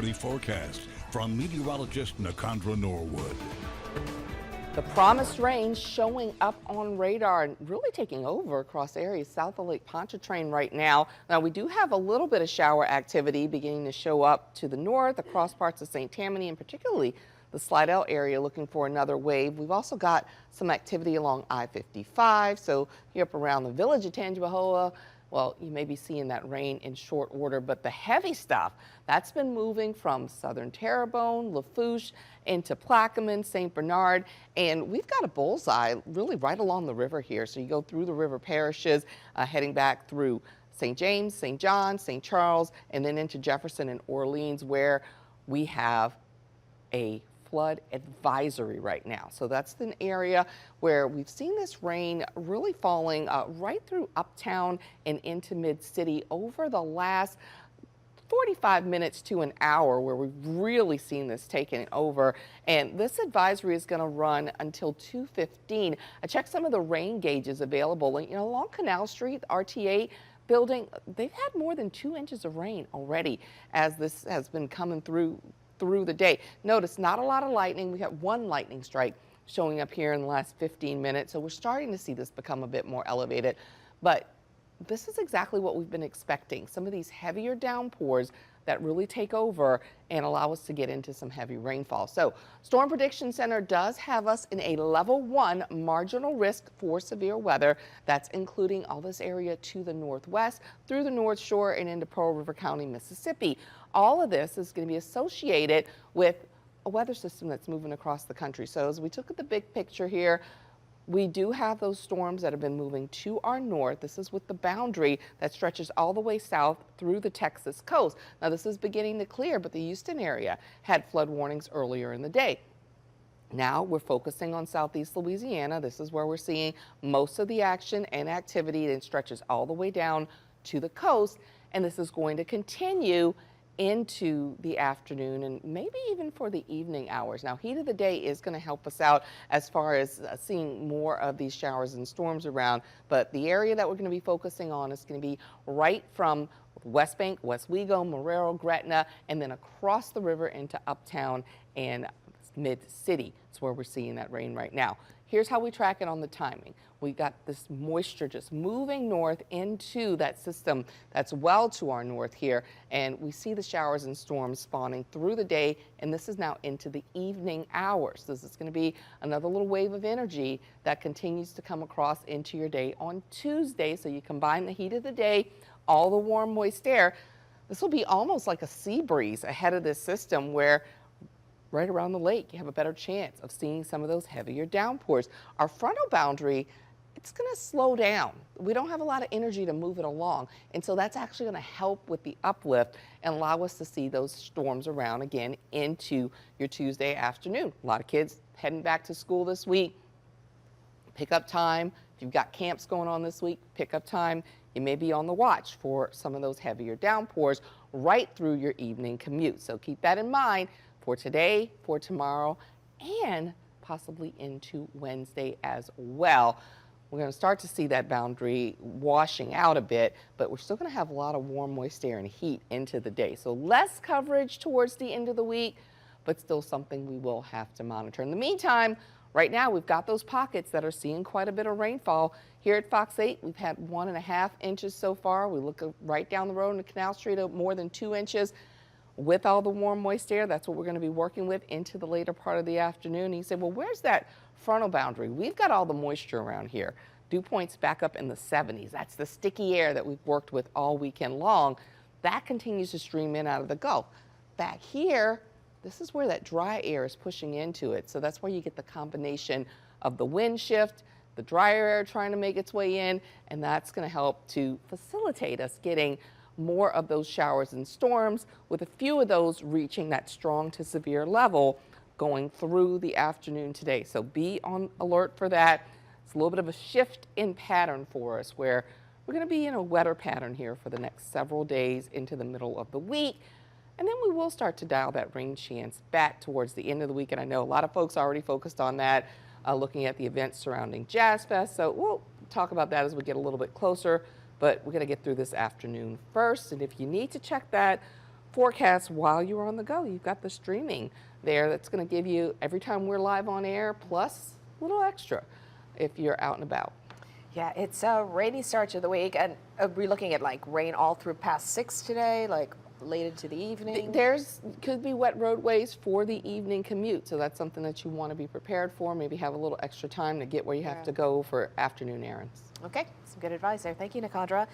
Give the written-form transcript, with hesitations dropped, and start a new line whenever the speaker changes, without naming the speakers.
weatherly forecast from meteorologist Nakandra Norwood.
The promised rain showing up on radar and really taking over across areas south of Lake Pontchartrain right now. Now, we do have a little bit of shower activity beginning to show up to the north across parts of St. Tammany, and particularly the Slidell area, looking for another wave. We've also got some activity along I-55, so here up around the village of Tangipahoa. Well, you may be seeing that rain in short order, but the heavy stuff, that's been moving from southern Terrebonne, Lafourche, into Plaquemine, St. Bernard, and we've got a bullseye really right along the river here. So you go through the river parishes, heading back through St. James, St. John, St. Charles, and then into Jefferson and Orleans, where we have a flood advisory right now. So that's an area where we've seen this rain really falling right through uptown and into mid-city over the last 45 minutes to an hour, where we've really seen this taking over. And this advisory is going to run until 2:15. I checked some of the rain gauges available, and along Canal Street, RTA building, they've had more than 2 inches of rain already as this has been coming through the day. Notice not a lot of lightning. We have one lightning strike showing up here in the last 15 minutes. So we're starting to see this become a bit more elevated, but this is exactly what we've been expecting. Some of these heavier downpours that really take over and allow us to get into some heavy rainfall. So Storm Prediction Center does have us in a level 1 marginal risk for severe weather. That's including all this area to the northwest, through the North Shore and into Pearl River County, Mississippi. All of this is going to be associated with a weather system that's moving across the country. So as we took at the big picture here, we do have those storms that have been moving to our north. This is with the boundary that stretches all the way south through the Texas coast. Now, this is beginning to clear, but the Houston area had flood warnings earlier in the day. Now we're focusing on southeast Louisiana. This is where we're seeing most of the action and activity. It stretches all the way down to the coast, and this is going to continue into the afternoon and maybe even for the evening hours. Now, heat of the day is going to help us out as far as seeing more of these showers and storms around, but the area that we're going to be focusing on is going to be right from West Bank, Westwego, Marrero, Gretna, and then across the river into Uptown and Mid-City. It's where we're seeing that rain right now. Here's how we track it on the timing. We got this moisture just moving north into that system that's well to our north here, and we see the showers and storms spawning through the day, and this is now into the evening hours. This is going to be another little wave of energy that continues to come across into your day on Tuesday. So you combine the heat of the day, all the warm, moist air. This will be almost like a sea breeze ahead of this system, where right around the lake, you have a better chance of seeing some of those heavier downpours. Our frontal boundary, it's going to slow down. We don't have a lot of energy to move it along, and so that's actually going to help with the uplift and allow us to see those storms around again into your Tuesday afternoon. A lot of kids heading back to school this week. Pickup time. If you've got camps going on this week, pickup time. You may be on the watch for some of those heavier downpours right through your evening commute. So keep that in mind for today, for tomorrow, and possibly into Wednesday as well. We're going to start to see that boundary washing out a bit, but we're still going to have a lot of warm, moist air and heat into the day. So less coverage towards the end of the week, but still something we will have to monitor. In the meantime, right now we've got those pockets that are seeing quite a bit of rainfall. Here at Fox 8, we've had 1.5 inches so far. We look right down the road in Canal Street at more than 2 inches. With all the warm, moist air, that's what we're going to be working with into the later part of the afternoon. And you say, well, where's that frontal boundary? We've got all the moisture around here. Dew points back up in the 70s. That's the sticky air that we've worked with all weekend long. That continues to stream in out of the Gulf. Back here, this is where that dry air is pushing into it. So that's where you get the combination of the wind shift, the drier air trying to make its way in, and that's going to help to facilitate us getting more of those showers and storms, with a few of those reaching that strong to severe level going through the afternoon today. So be on alert for that. It's a little bit of a shift in pattern for us, where we're going to be in a wetter pattern here for the next several days into the middle of the week. And then we will start to dial that rain chance back towards the end of the week. And I know a lot of folks are already focused on that, looking at the events surrounding Jazz Fest. So we'll talk about that as we get a little bit closer. But we're going to get through this afternoon first. And if you need to check that forecast while you're on the go. You've got the streaming there that's going to give you every time we're live on air plus a little extra if you're out and about.
Yeah, it's a rainy start to the week, and are we looking at like rain all through past 6 today, like late into the evening?
There's could be wet roadways for the evening commute, so that's something that you want to be prepared for. Maybe have a little extra time to get where you have to go for afternoon errands.
Okay, some good advice there. Thank you, Nikandra.